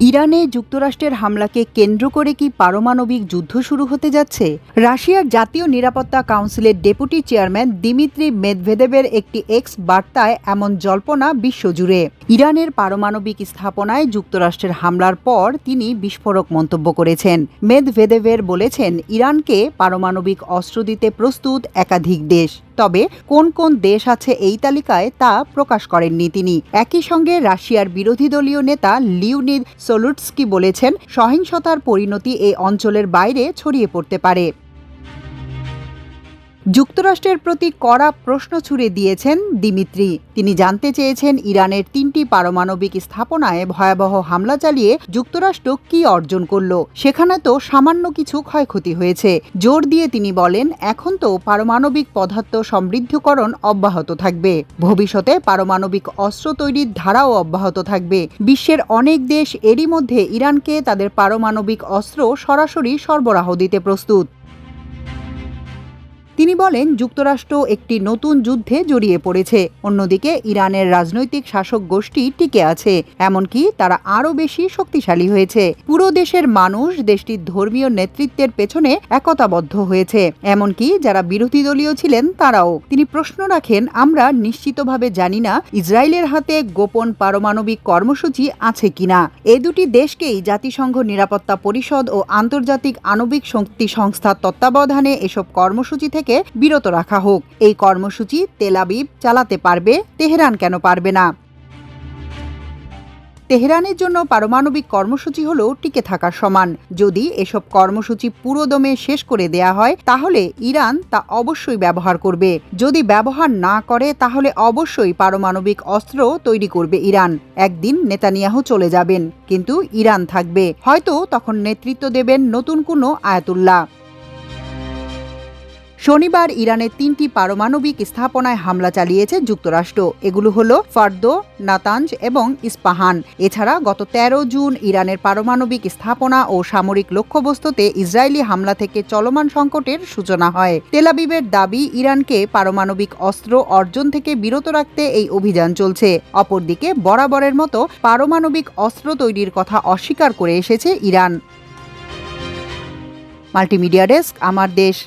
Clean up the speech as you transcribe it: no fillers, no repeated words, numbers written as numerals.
ইরানে যুক্তরাষ্ট্রের হামলাকে কেন্দ্র করে কি পারমাণবিক যুদ্ধ শুরু হতে যাচ্ছে? রাশিয়ার জাতীয় নিরাপত্তা কাউন্সিলের ডেপুটি চেয়ারম্যান দিমিত্রি মেদভেদেবের একটি এক্স বার্তায় এমন জল্পনা বিশ্বজুড়ে। ইরানের পারমাণবিক স্থাপনায় যুক্তরাষ্ট্রের হামলার পর তিনি বিস্ফোরক মন্তব্য করেছেন। মেদভেদেবের বলেছেন, ইরানকে পারমাণবিক অস্ত্র দিতে প্রস্তুত একাধিক দেশ, তবে কোন কোন দেশ আছে এই তালিকায় তা প্রকাশ করেননি তিনি। একই সঙ্গে রাশিয়ার বিরোধী দলীয় নেতা লিওনিদ সোলুটস্কি বলেছেন, সহিংসতার পরিণতি এই অঞ্চলের বাইরে ছড়িয়ে পড়তে পারে। যুক্তরাষ্ট্রের প্রতি কড়া প্রশ্ন ছুড়ে দিয়েছেন দিমিত্রি। তিনি জানতে চেয়েছেন, ইরানের ৩টি পারমাণবিক স্থাপনায় ভয়াবহ হামলা চালিয়ে যুক্তরাষ্ট্র কি অর্জন করল? সেখানে তো সামান্য কিছু ক্ষয়ক্ষতি হয়েছে। জোর দিয়ে তিনি বলেন, এখন তো পারমাণবিক পদার্থ সমৃদ্ধকরণ অব্যাহত থাকবে। ভবিষ্যতে পারমাণবিক অস্ত্র তৈরির ধারাও অব্যাহত থাকবে। বিশ্বের অনেক দেশ এরই মধ্যে ইরানকে তাদের পারমাণবিক অস্ত্র সরাসরি সরবরাহ দিতে প্রস্তুত। তিনি বলেন, যুক্তরাষ্ট্র একটি নতুন যুদ্ধে জড়িয়ে পড়েছে। অন্যদিকে ইরানের রাজনৈতিক শাসক গোষ্ঠী টিকে আছে, এমনকি তারা আরও বেশি শক্তিশালী হয়েছে। পুরো দেশের মানুষ দেশটির ধর্মীয় নেতৃত্বের পেছনে একতাবদ্ধ হয়েছে, এমনকি যারা বিরোধী দলীয় ছিলেন তারাও। তিনি প্রশ্ন রাখেন, আমরা নিশ্চিতভাবে জানি না ইসরায়েলের হাতে গোপন পারমাণবিক কর্মসূচি আছে কিনা। এ দুটি দেশকেই জাতিসংঘ নিরাপত্তা পরিষদ ও আন্তর্জাতিক আণবিক শক্তি সংস্থার তত্ত্বাবধানে এসব কর্মসূচি থেকে বিরত রাখা হোক। এই কর্মসূচি তেল আবিব চালাতে পারবে, তেহরান কেন পারবে না? তেহরানের জন্য পারমাণবিক কর্মসূচি হলো টিকে থাকার সমান। যদি এসব কর্মসূচি পুরোদমে শেষ করে দেয়া হয়, তাহলে ইরান তা অবশ্যই ব্যবহার করবে। যদি ব্যবহার না করে, তাহলে অবশ্যই পারমাণবিক অস্ত্র তৈরি করবে ইরান। একদিন নেতানিয়াহু চলে যাবেন, কিন্তু ইরান থাকবে। হয়তো তখন নেতৃত্ব দেবেন নতুন কোনো আয়াতুল্লাহ। শনিবার ইরানের 3টি পারমাণবিক স্থাপনায় হামলা চালিয়েছে যুক্তরাষ্ট্র। এগুলো হলো ফার্দো, নাতাঞ্জ এবং ইস্পাহান। এছাড়া গত 13 জুন ইরানের পারমাণবিক স্থাপনা ও সামরিক লক্ষ্যবস্তুতে ইসরায়েলি হামলা থেকে চলমান সংকটের সূচনা হয়। তেল আবিবের দাবি, ইরানকে পারমাণবিক অস্ত্র অর্জন থেকে বিরত রাখতে এই অভিযান চলছে। অপরদিকে বরাবরের মতো পারমাণবিক অস্ত্র তৈরির কথা অস্বীকার করে এসেছে ইরান। মাল্টিমিডিয়া ডেস্ক, আমার দেশ।